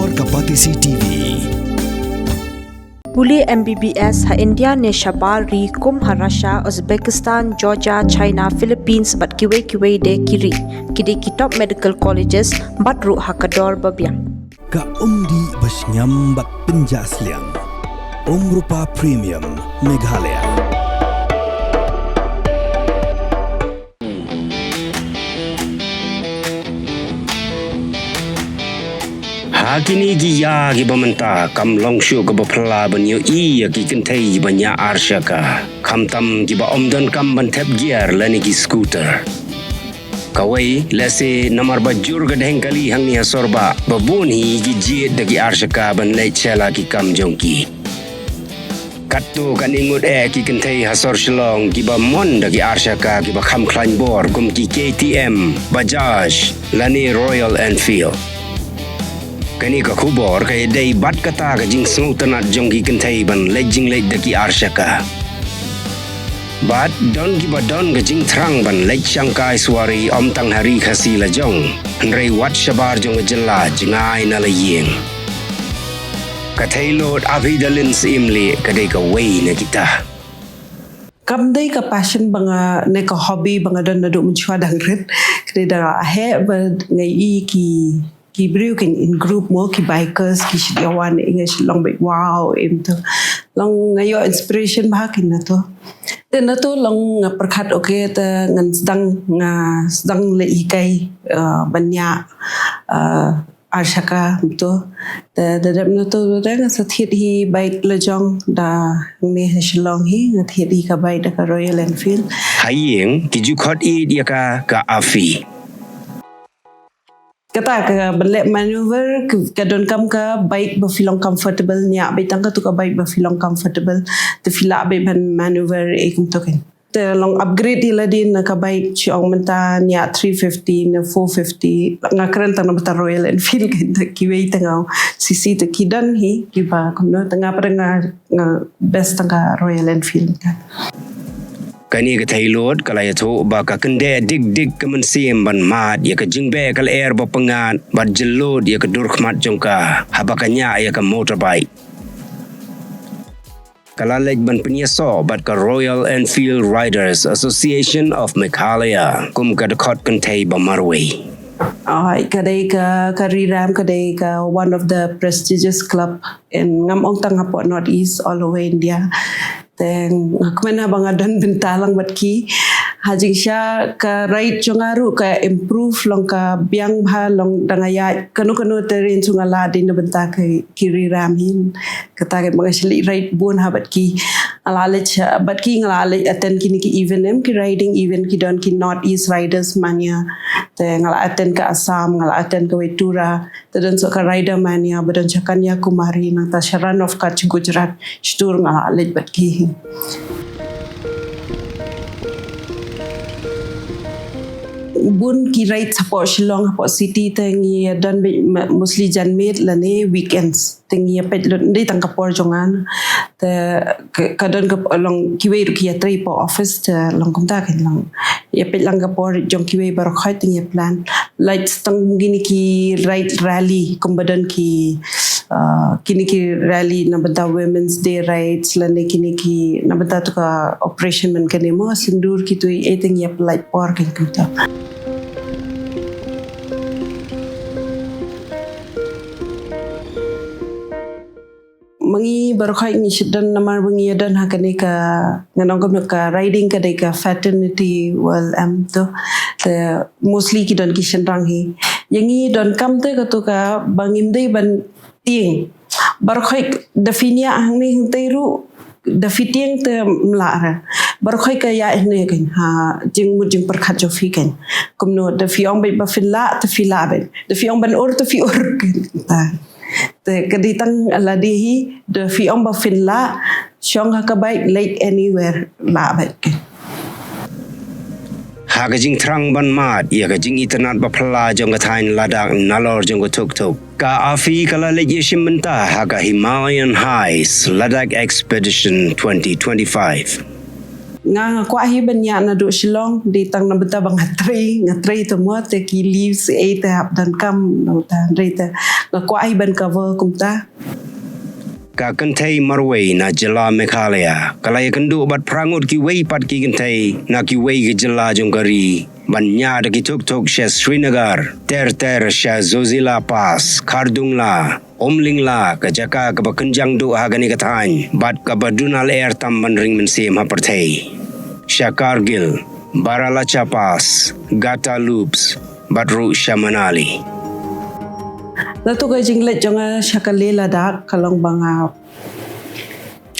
Explore Kapatisi TV. Puli MBBS ha India ne Shabari kum ha Russia, Uzbekistan, Georgia, China, Philippines bat kiwe de kiri kidi kitop medical colleges bat ru ha kador babiang Ka umdi basnyam bat penjasliang Umrupa Premium Meghalaya. Hakini gi ya gi bamanta kam longshu go bapla banyo I gi Kynthei banya arshaka kam tam gi ba omdan kam ban tap gear lani gi scooter kawai lase namar bajur ga dhengkali hangni sorba babun hi gi jit dagi arshaka ban lai chela ki kam jongki katto kan ingut ki Kynthei hasor Shillong gi ba mon dagi arshaka gi ba kham klan bor kum ki KTM Bajaj lani Royal Enfield kani ka khubor kay day bat kata ka jing snoutanat jonggi Kynthei ban lejing lej daki arshaka bat don gi ba don ga jing thrang ban lej shangkai swari om tang hari khasi la jong rei wat shabar jong jella jingai na la yeng ka thailot Affy dalin simli ka day ka way na kita kam day ka passion banga ne ka hobby banga don na do munchwa dangret kre da he ba ngai ki brio in group mo ki bikers ki shyawan english long bit wow em to long ngayo inspiration ba kin na to long perkhat okay ta ngan sedang le ikai banya arshaka to ta dadam na to da sathit hi bike le jong da ne Shillong hi sathit hi ka bike da ka Royal Enfield hayeng ki ju khot I dia ka Affy kata ka balek maneuver ka don kam ka bike ba feeling comfortable nya ba tang ka tu ka bike ba feeling comfortable te fila ba ban maneuver e kum to ken te long upgrade ila din ka bike chi ong menta nya 350 na 450 nga kran tang na Royal Enfield ken ta ki wei tang cc te kidan hi ki ba kum no tanga pa nga best tang ka Royal Enfield kan kani ka thailot kalaya tho ba ka kende dig kaman sim ban mat ya ka jingbe kal air ba pangan bat jelod ya ka durkhmat jongka habakanya ya ka motorbike kalalek ban penyaso bat ka Royal Enfield Riders Association of Meghalaya kum ka khot Kynthei ba Marwei kadai ka riram kadai ka one of the prestigious club in ngam ong tang hapo northeast all over India then kumena bang adon bintalang bat ki hajing sya ka right jongaru ka improve long ka biang bha long dangaya kanu terin sungala din benta ka kiri ramhin kata ke mga sili right bun ha bat ki alalech bat ki ngalale attend kini ki event ki riding event ki don ki northeast riders mania te ngala attend ka Assam ngala attend ka Wetura te don so ka rider mania badon chakanya kumari nang ta sharan of ka Gujarat stur ngala alej bat ki bun ki right support Shillong hapo city tengi dan mostly janmit lane weekends tengi pet ndi tang kapor jongan te kadon ka long kiwe ru ki atri po office te long kumta ken long ya pet lang kapor jong kiwe bar khoi tengi plan light tang gini ki right rally kumbadan ki kini ki rally na bata women's day rights lane kini ki na bata to ka operation man kanemo sindur ki tu eting ya light por ken kumta mangi barkhai ni shidan namar bangi dan hakane ka nganong ka riding ka dai ka fraternity well to the mostly ki don ki shandang hi yangi don kam te ka to ka bangim dei ban ting barkhai definia hangni hinteiru da fitiang te mlara barkhai ka ya ne kan ha jing perkhat jo fi kan kumno da fiong ba fila te fila ben da fiong ban or te fi or ta te kaditang aladihi de fiong ba finla shong ha ka bike like anywhere la bet ha ga jing thrang ban mat ya ga jing itnat ba phla jong ga thain Ladakh nalor jong ga Thuk ka Affy kala le yeshim menta ha ga Himalayan highs Ladakh expedition 2025 nga kwa hi banya na do Shillong di tang na beta bang ngatri to mo te ki leaves e te hap dan kam no ta re te ngakwa ban cover kumta ka Kynthei Marwei na jela Meghalaya kalaya kendu bat prangut ki wei pat ki Kynthei na ki wei ki jela jongkari banya da ki Thuk sha Srinagar ter sha Zozila Pass Khardungla Omlingla ka jaka ka bakenjang du hagani ka than bat ka badunal air tam ring mensem haperthei sha Kargil Baralacha Pass Gata Loops batru sha Manali. Dato ka jinglet jonga syakale Ladakh kalong banga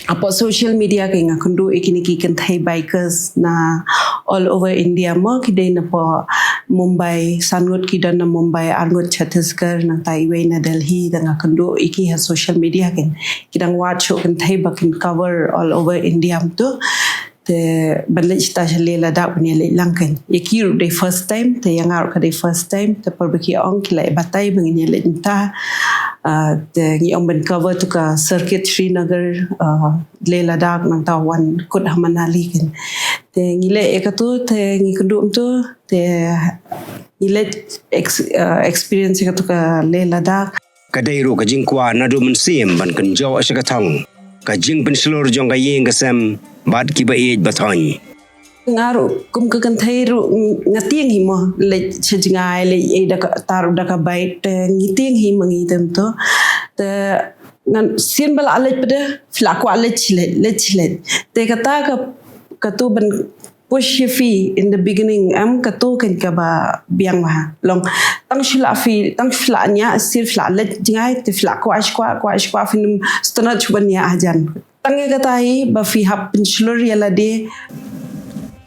apa social media kay nga kundu ikini ki Kynthei bikers na all over India mo kidai na po Mumbai sangut kidan na Mumbai arngut Chhattisgarh na Taiwan na Delhi da nga kundu iki ha social media ken kidang watch Kynthei bakin cover all over India to te banle sta chale Ladakh punya le langkan yaki the first time te yang ar ka the first time te perbeki ong kila batai bangnya le inta te ngi ong ben cover to ka circuit Srinagar le Ladakh nang tawan kut Manali kan te ngi le ekatu te ngi kundum tu te ngi le experience ka to ka le Ladakh Kadai ro ka jingkwa na do mensem ban kenjau asakatang ka jing penselur jong ka yeng kasem bat ki ba ej batang ngaru kum ka Kynthei ru ngatieng hi mo le chjingai le e da taru da ka bait ngitieng hi mangi tem to te ngan sin bala ale pada flakwa le chile te kata ka tu ban push fi in the beginning am ka tu kan ka ba biang ma long tang shila fi tang fla nya sir fla le jingai te fla kwa fin stana chuban ya ajan tangi katai ba fi hap penslur yala de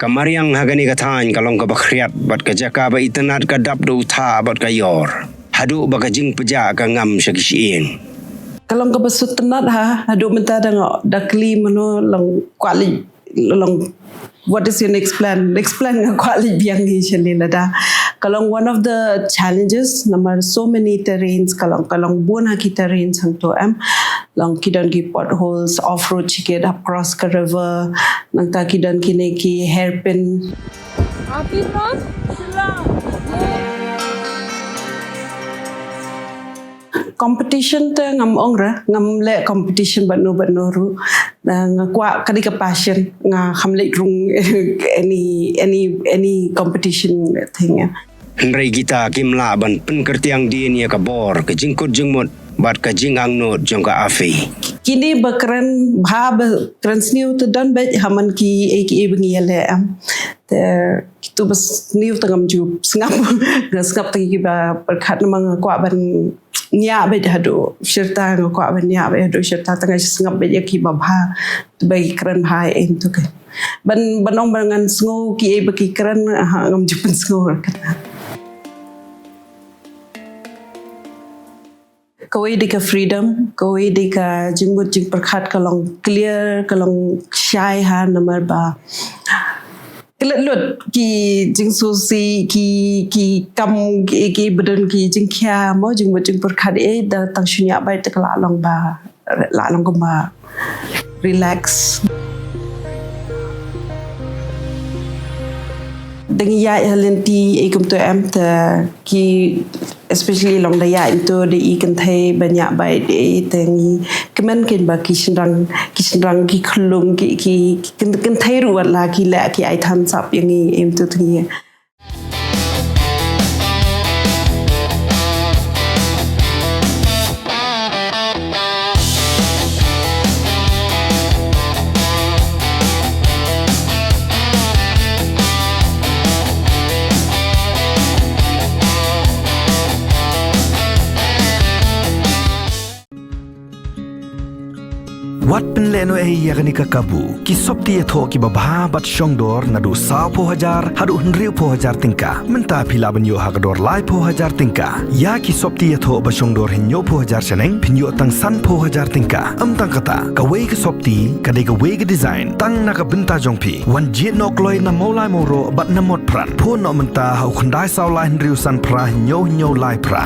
Kamariang hagani kathan kalong ka bakhriat bat ka jaka ba itanat ka dap do tha bat ka yor hadu ba ka jing peja ka ngam sakisien kalong ka basut tenat ha hadu menta da kli mano long kwali long what is your next plan nga kwali biang hi chalila da kalong one of the challenges number so many terrains kalong bun ha ki terrains hang to am long kidan ki potholes off road chiket across the river nang ta kidan kine ki hairpin Affy from Shillong. competition te ngam ongra ngam le competition banu ru nga kwa kadi ka passion nga khamle rung any competition thing ya Henry kita kimla ban penkertiang din ya ka bor ka jingkut jingmut bat ka jing angnot jong ka Affy kini bakran bha bakran sniu to dan bet haman ki eki bengi le am te kitu bas sniu tangam ju sngap gasngap tagi ki ba perkhat namang kwa ban nya bet hadu serta kwa ban nya bet hadu serta tangay sngap bet ki ba bha bai kran bha em to ke ban banong bangan sngo ki e baki kran ngam ju pen sngo kawai di ka freedom kawai di ka jimbut jing perkhat kalong clear kalong shy ha number ba kelet lut ki jing susi ki kam ki badan ki jing kya mo jimbut jing perkhat e da tang shunya bai ta la long ko ba relax dengan ya halenti ikum tu am ta ki especially long daya into the Kynthei banyak baik de tengi kemen ken ba kisrang ki khulung ki Kynthei ruat la ki la ki ai tham sap yang ni em tu thi Wat penleno yakni kakabu ki sopti etho ki babha bat shongdor nadu 100,000 hadu 100,000 tingka menta phila banyo hakdor lai 100,000 tingka ya ki sopti etho ba shongdor hinyo 100,000 seneng pinyo tang san 100,000 tingka amtang kata ka wei ki sopti ka de ka wei ki design tang na ka benta jongpi wan jet nok loi na molai moro bat na mot pran pho no menta hau khandai saw lai 100,000 pra hinyo lai pra